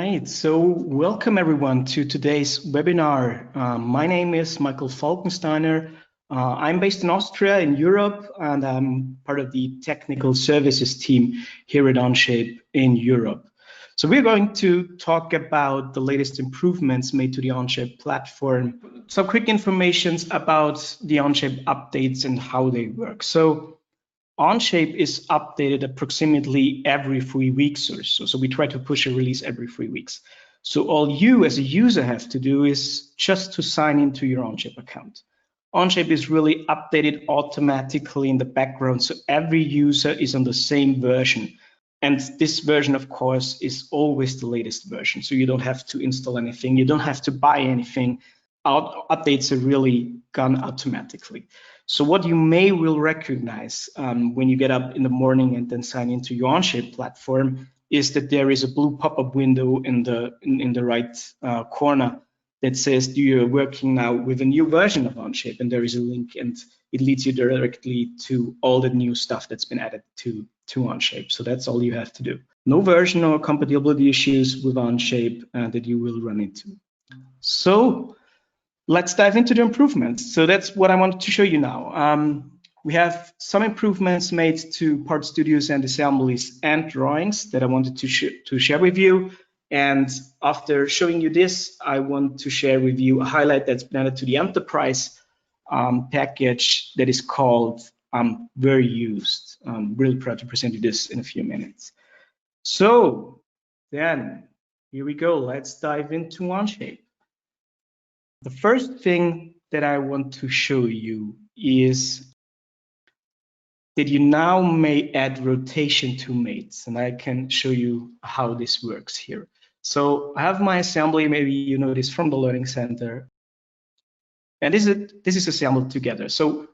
right, so welcome everyone to today's webinar. My name is Michael Falkensteiner. I'm based in Austria in Europe, and I'm part of the technical services team here at Onshape in Europe. So we're going to talk about the latest improvements made to the Onshape platform, some quick information about the Onshape updates and how they work. So Onshape is updated approximately every 3 weeks or so. So we try to push a release every 3 weeks. So all you as a user have to do is just to sign into your Onshape account. Onshape is really updated automatically in the background. So every user is on the same version. And this version, of course, is always the latest version. So you don't have to install anything. You don't have to buy anything. Updates are really gone automatically. So what you will recognize when you get up in the morning and then sign into your Onshape platform is that there is a blue pop-up window in the right corner that says you're working now with a new version of Onshape, and there is a link and it leads you directly to all the new stuff that's been added to Onshape. So that's all you have to do. No version or compatibility issues with Onshape that you will run into. So let's dive into the improvements. So that's what I wanted to show you now. We have some improvements made to part studios and assemblies and drawings that I wanted to share with you. And after showing you this, I want to share with you a highlight that's been added to the enterprise package that is called Very Used. I'm really proud to present you this in a few minutes. So then here we go. Let's dive into Onshape. The first thing that I want to show you is that you now may add rotation to mates, and I can show you how this works here. So I have my assembly, maybe you know this from the Learning Center, and this is assembled together. So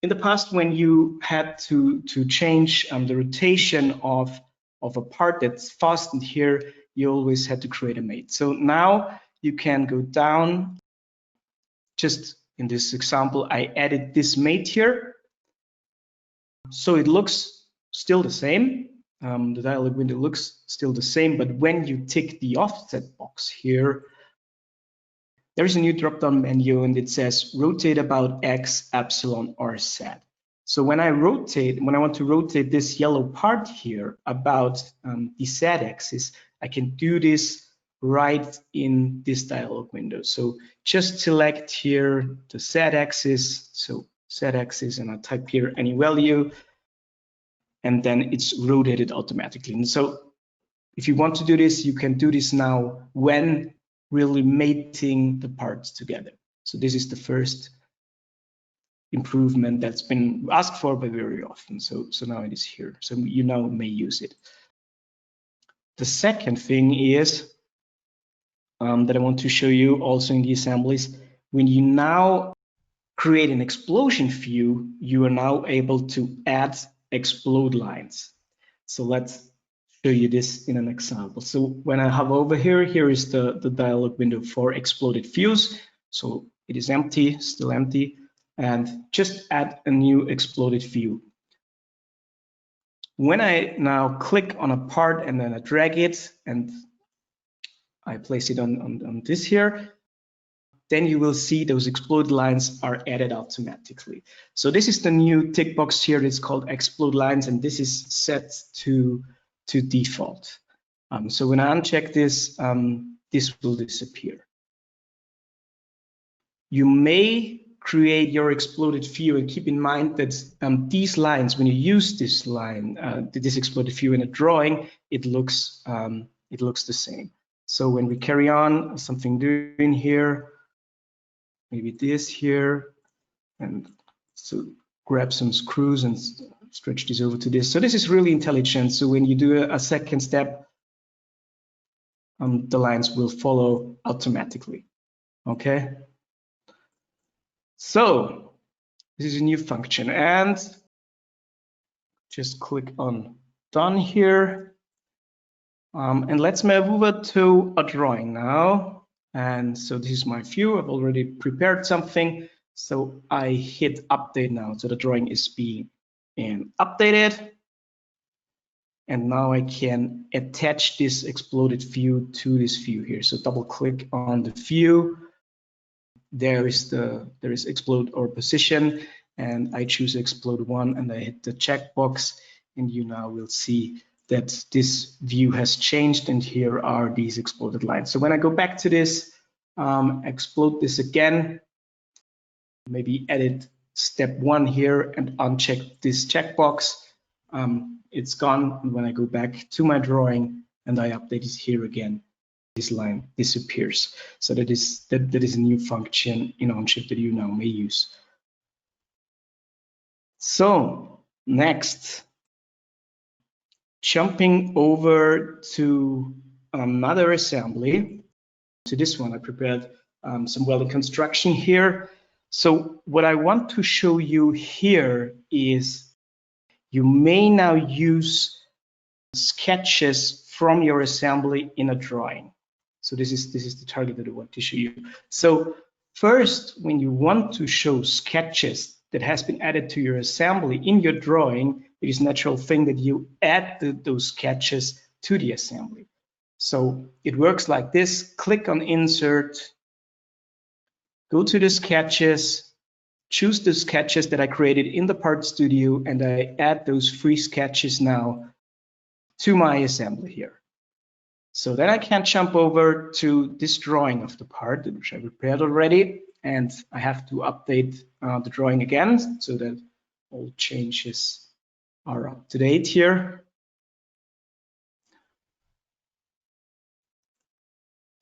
in the past, when you had to change the rotation of a part that's fastened here, you always had to create a mate. So now you can go down. Just in this example, I added this mate here. So it looks still the same. The dialog window looks still the same, but when you tick the offset box here, there is a new drop-down menu and it says rotate about X, epsilon, or Z. So when I want to rotate this yellow part here about the Z axis, I can do this right in this dialog window. So just select here the Z axis, so Z axis, and I type here any value, and then it's rotated automatically. And so if you want to do this, you can do this now when really mating the parts together. So this is the first improvement that's been asked for by very often. So now it is here. So you now may use it. The second thing is that I want to show you also in the assemblies. When you now create an explosion view, you are now able to add explode lines. So let's show you this in an example. So when I hover over here, here is the dialog window for exploded views. So it is empty, still empty, and just add a new exploded view. When I now click on a part and then I drag it and I place it on this here, then you will see those explode lines are added automatically. So this is the new tick box here. It's called explode lines, and this is set to default. So when I uncheck this, this will disappear. You may create your exploded view, and keep in mind that these lines, when you use this line, this exploded view in a drawing, it looks the same. So when we carry on, something doing here, maybe this here, and so grab some screws and stretch this over to this. So this is really intelligent. So when you do a second step, the lines will follow automatically. Okay. So this is a new function, and just click on done here. And let's move over to a drawing now. And so this is my view. I've already prepared something. So I hit update now. So the drawing is being updated. And now I can attach this exploded view to this view here. So double click on the view. There is explode or position, and I choose explode one, and I hit the checkbox, and you now will see that this view has changed, and here are these exploded lines. So when I go back to this, explode this again, maybe edit step one here and uncheck this checkbox. It's gone. And when I go back to my drawing and I update it here again, this line disappears. So that is a new function in Onshape that you now may use. So next, jumping over to another assembly. To this one, I prepared some welding construction here. So what I want to show you here is you may now use sketches from your assembly in a drawing. So this is the target that I want to show you. So first, when you want to show sketches that has been added to your assembly in your drawing, it is a natural thing that you add those sketches to the assembly. So it works like this. Click on Insert, go to the sketches, choose the sketches that I created in the Part Studio, and I add those free sketches now to my assembly here. So then I can jump over to this drawing of the part, which I prepared already, and I have to update the drawing again so that all changes are up to date here.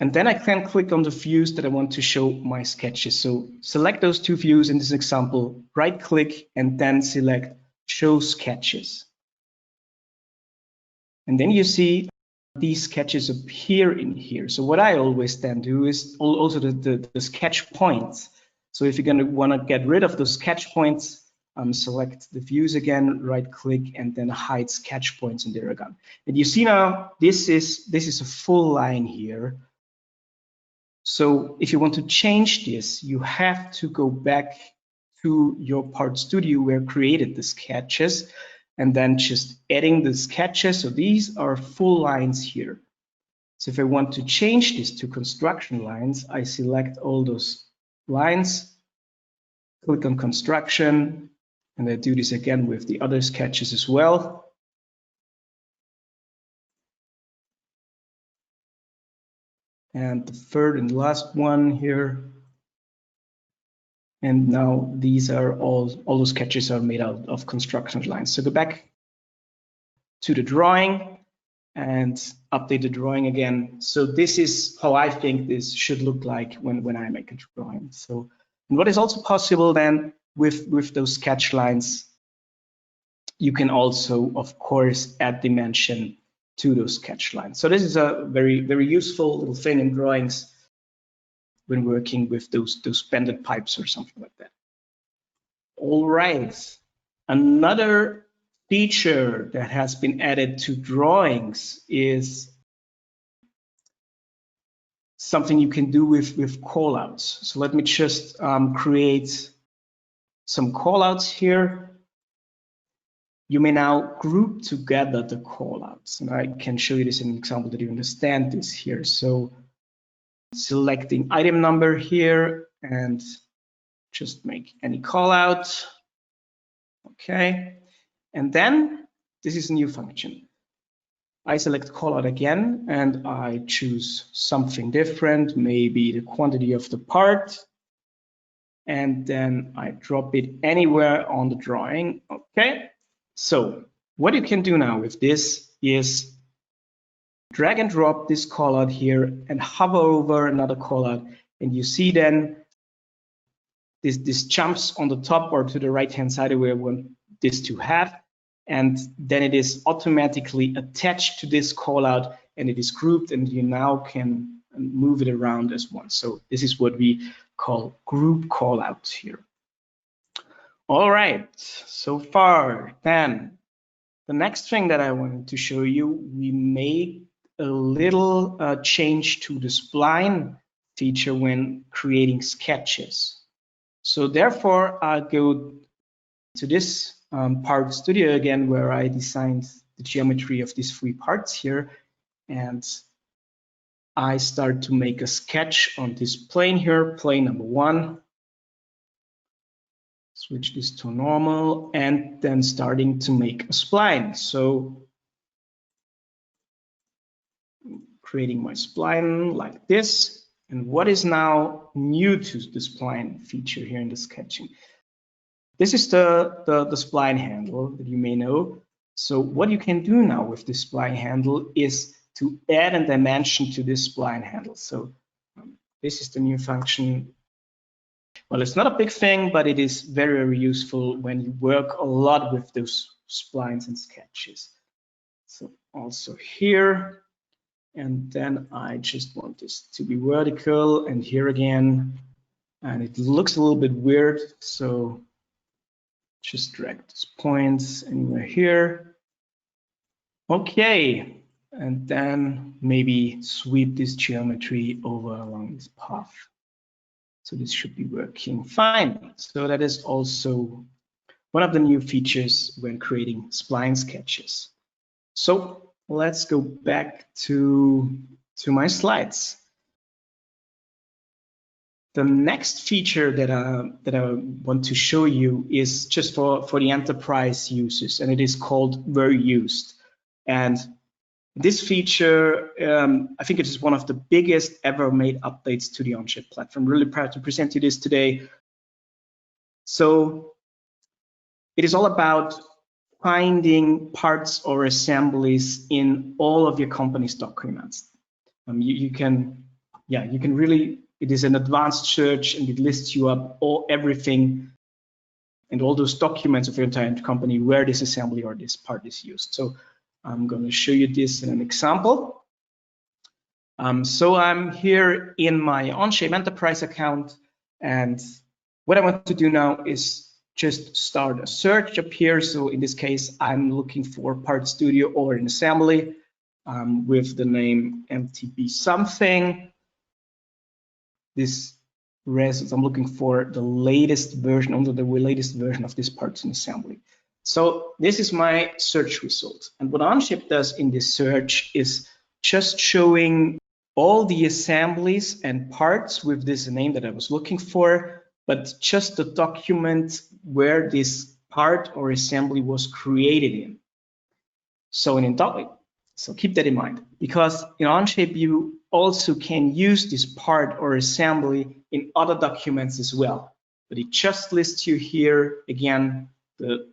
And then I can click on the views that I want to show my sketches. So select those two views in this example, right click, and then select Show Sketches. And then you see these sketches appear in here. So what I always then do is also the sketch points. So if you're going to want to get rid of those sketch points, select the views again, right click, and then hide sketch points in there again. And you see now this is a full line here. So if you want to change this, you have to go back to your Part Studio where you created the sketches, and then just adding the sketches. So these are full lines here. So if I want to change this to construction lines, I select all those lines, click on construction, and I do this again with the other sketches as well. And the third and last one here. And now these are all those sketches are made out of construction lines. So go back to the drawing and update the drawing again. So this is how I think this should look like when I make a drawing. So, and what is also possible then with those sketch lines, you can also, of course, add dimension to those sketch lines. So this is a very, very useful little thing in drawings when working with those bended pipes or something like that. All right, another feature that has been added to drawings is something you can do with callouts. So let me just create some callouts here. You may now group together the callouts, and I can show you this in an example that you understand this here. So selecting item number here and just make any callout. Okay, and then this is a new function. I select callout again and I choose something different, maybe the quantity of the part, and then I drop it anywhere on the drawing. Okay, so what you can do now with this is drag and drop this callout here and hover over another callout, and you see then this jumps on the top or to the right hand side where I want this to have, and then it is automatically attached to this callout and it is grouped, and you now can move it around as one. So this is what we call group callouts here. All right, so far then the next thing that I wanted to show you, we made a little change to the spline feature when creating sketches. So therefore, I'll go to this Part Studio again, where I designed the geometry of these three parts here, and I start to make a sketch on this plane here, plane number 1. Switch this to normal, and then starting to make a spline. So creating my spline like this. And what is now new to the spline feature here in the sketching? This is the spline handle that you may know. So what you can do now with this spline handle is to add a dimension to this spline handle. So this is the new function. Well, it's not a big thing, but it is very, very useful when you work a lot with those splines and sketches. So also here, and then I just want this to be vertical, and here again, and it looks a little bit weird, so just drag these points anywhere here. Okay, and then maybe sweep this geometry over along this path. So this should be working fine. So that is also one of the new features when creating spline sketches. So let's go back to my slides. The next feature that I want to show you is just for the enterprise users, and it is called Where Used. And this feature, I think it is one of the biggest ever made updates to the Onshape platform. Really proud to present you this today. So it is all about finding parts or assemblies in all of your company's documents. You can really, it is an advanced search, and it lists you up everything and all those documents of your entire company where this assembly or this part is used. So I'm going to show you this in an example. So I'm here in my Onshape Enterprise account, and what I want to do now is just start a search up here. So in this case, I'm looking for Part Studio or an assembly with the name MTB something. This results, I'm looking for the latest version, under the latest version of this parts in assembly. So this is my search result. And what Onshape does in this search is just showing all the assemblies and parts with this name that I was looking for, but just the document where this part or assembly was created in. So keep that in mind, because in Onshape you also can use this part or assembly in other documents as well. But it just lists you here again the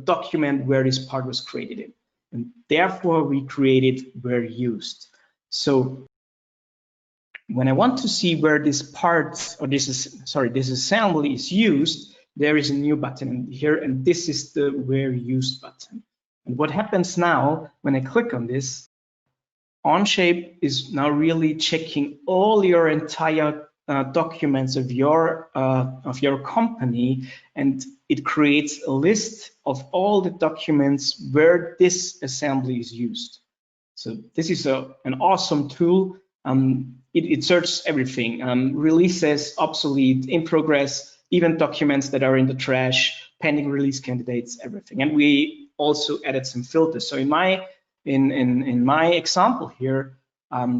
document where this part was created in, and therefore we created where used. So when I want to see where this part or this assembly is used, there is a new button here, and this is the where used button. And what happens now when I click on this, Onshape is now really checking all your entire documents of your company, and it creates a list of all the documents where this assembly is used. So this is an awesome tool. It searches everything, releases, obsolete, in progress, even documents that are in the trash, pending release candidates, everything. And we also added some filters. So in my example here,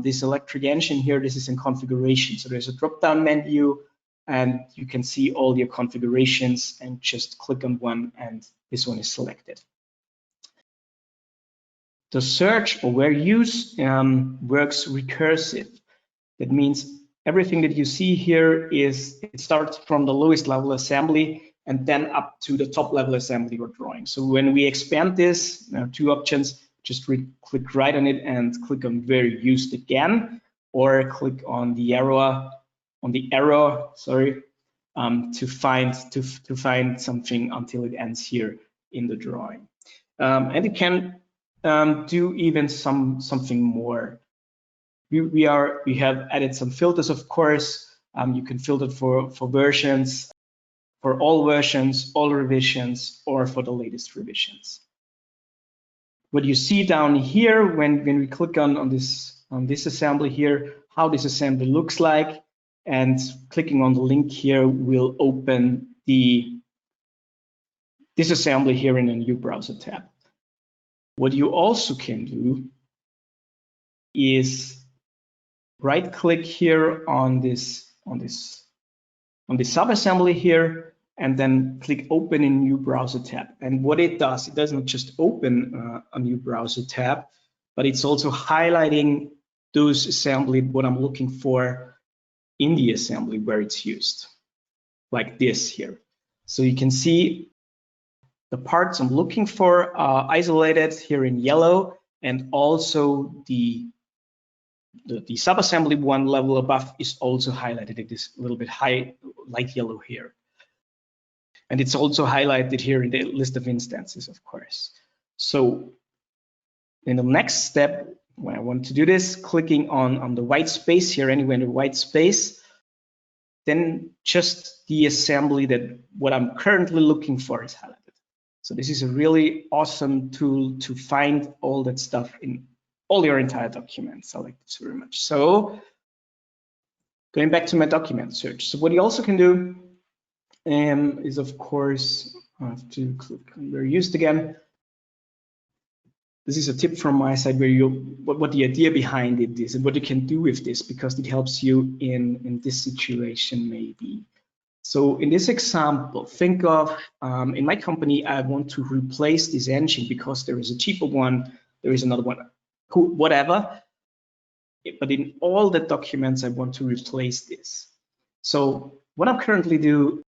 this electric engine here, this is in configuration. So there's a drop-down menu, and you can see all your configurations, and just click on one, and this one is selected. The search or where used works recursive. That means everything that you see here it starts from the lowest level assembly and then up to the top level assembly or drawing. So when we expand this, there are two options. Just click right on it and click on where used again, or click on the arrow to find something until it ends here in the drawing. And it can do even something more. We have added some filters, of course. You can filter for versions, for all versions, all revisions, or for the latest revisions. What you see down here when we click on this assembly here, how this assembly looks like, and clicking on the link here will open this assembly here in a new browser tab. What you also can do is right click here on this subassembly here, and then click open in new browser tab. And what it doesn't just open a new browser tab, but it's also highlighting those assembly, what I'm looking for in the assembly where it's used, like this here. So you can see the parts I'm looking for are isolated here in yellow, and also the subassembly one level above is also highlighted. It is a little bit light yellow here. And it's also highlighted here in the list of instances, of course. So in the next step, when I want to do this, clicking on the white space here, anywhere in the white space, then just the assembly that what I'm currently looking for is highlighted. So this is a really awesome tool to find all that stuff in all your entire documents. I like this very much. So going back to my document search. So what you also can do is, of course, I have to click on where used again. This is a tip from my side where what the idea behind it is and what you can do with this, because it helps you in this situation maybe. So in this example, think of, in my company, I want to replace this engine because there is a cheaper one, there is another one, whatever. But in all the documents, I want to replace this. So what I'm currently do,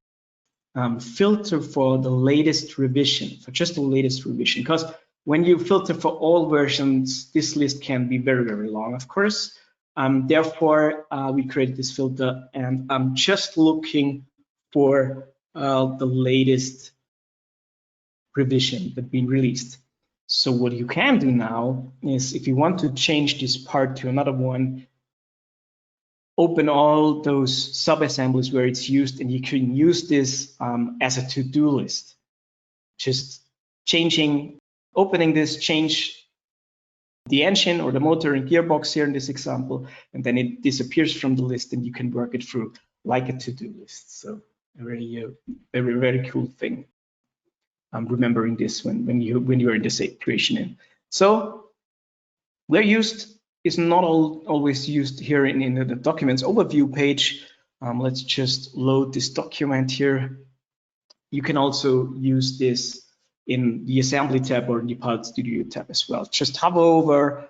filter for the latest revision, for just the latest revision, because when you filter for all versions, this list can be very, very long, of course. Therefore, we created this filter, and I'm just looking for the latest revision that's been released. So what you can do now is, if you want to change this part to another one, open all those sub-assemblies where it's used, and you can use this as a to-do list. Just opening this, change the engine or the motor and gearbox here in this example, and then it disappears from the list, and you can work it through like a to-do list. So a very, very cool thing. I'm remembering this when you're in this situation. So where used is not always used here in the documents overview page. Let's just load this document here. You can also use this in the assembly tab or in the Pilot Studio tab as well. Just hover over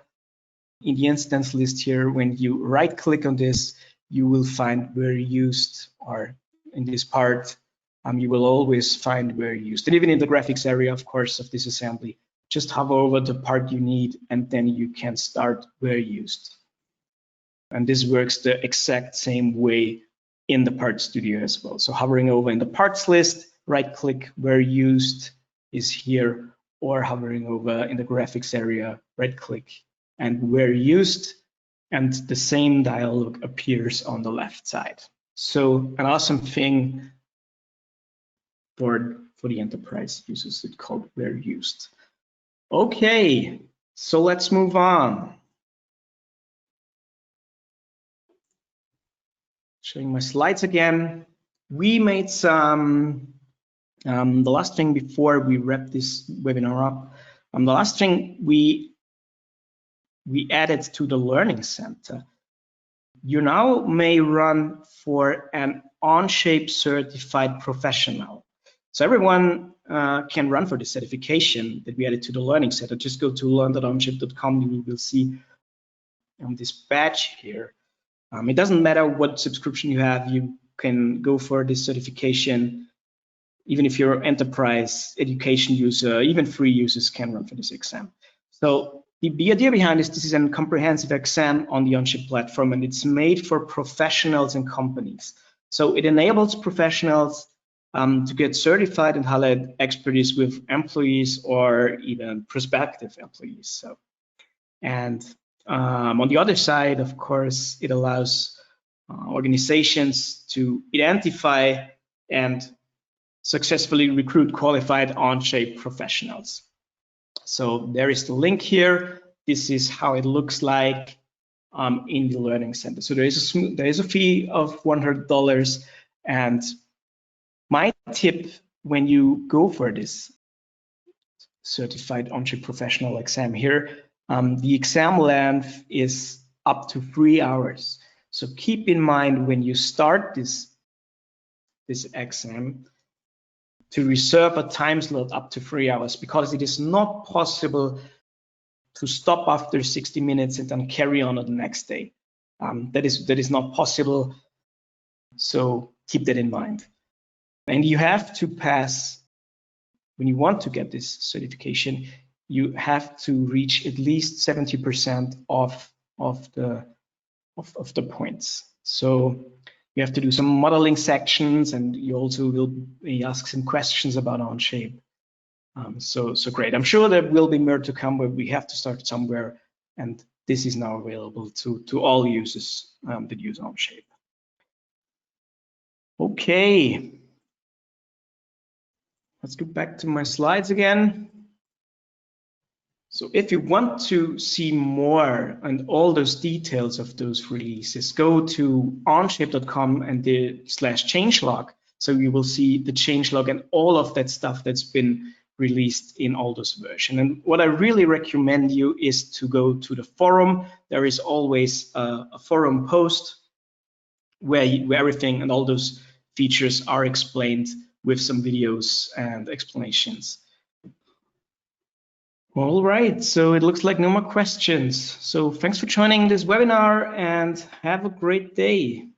in the instance list here. When you right click on this, you will find where used, or in this part, you will always find where used. And even in the graphics area, of course, of this assembly, just hover over the part you need, and then you can start where used. And this works the exact same way in the Part Studio as well. So hovering over in the parts list, right click where used is here, or hovering over in the graphics area, right click and where used, and the same dialog appears on the left side. So an awesome thing for the enterprise users, it's called where used. Okay, so let's move on. Showing my slides again. We made some, the last thing before we wrap this webinar up, the last thing we added to the Learning Center. You now may run for an Onshape certified professional. So everyone can run for the certification that we added to the Learning Center. Just go to learn.onshape.com, you will see this badge here. It doesn't matter what subscription you have, you can go for this certification. Even if you're an enterprise education user, even free users can run for this exam. So the idea behind this is a comprehensive exam on the Onshape platform, and it's made for professionals and companies. So it enables professionals to get certified and highlight expertise with employees or even prospective employees. So, and on the other side, of course, it allows organizations to identify and successfully recruit qualified Onshape professionals. So there is the link here. This is how it looks like in the Learning Center. So there is a fee of $100, and my tip when you go for this certified Onshape professional exam here. The exam length is up to 3 hours. So keep in mind when you start this exam to reserve a time slot up to 3 hours, because it is not possible to stop after 60 minutes and then carry on the next day. That is not possible. So keep that in mind. And you have to pass, when you want to get this certification, you have to reach at least 70% of the points. So you have to do some modeling sections, and you also will be asked some questions about Onshape. So great. I'm sure there will be more to come, but we have to start somewhere, and this is now available to all users that use Onshape. Okay. Let's go back to my slides again. So if you want to see more and all those details of those releases, go to onshape.com and the /changelog. So you will see the changelog and all of that stuff that's been released in all those versions. And what I really recommend you is to go to the forum. There is always a forum post where everything and all those features are explained with some videos and explanations. All right, so it looks like no more questions. So thanks for joining this webinar and have a great day.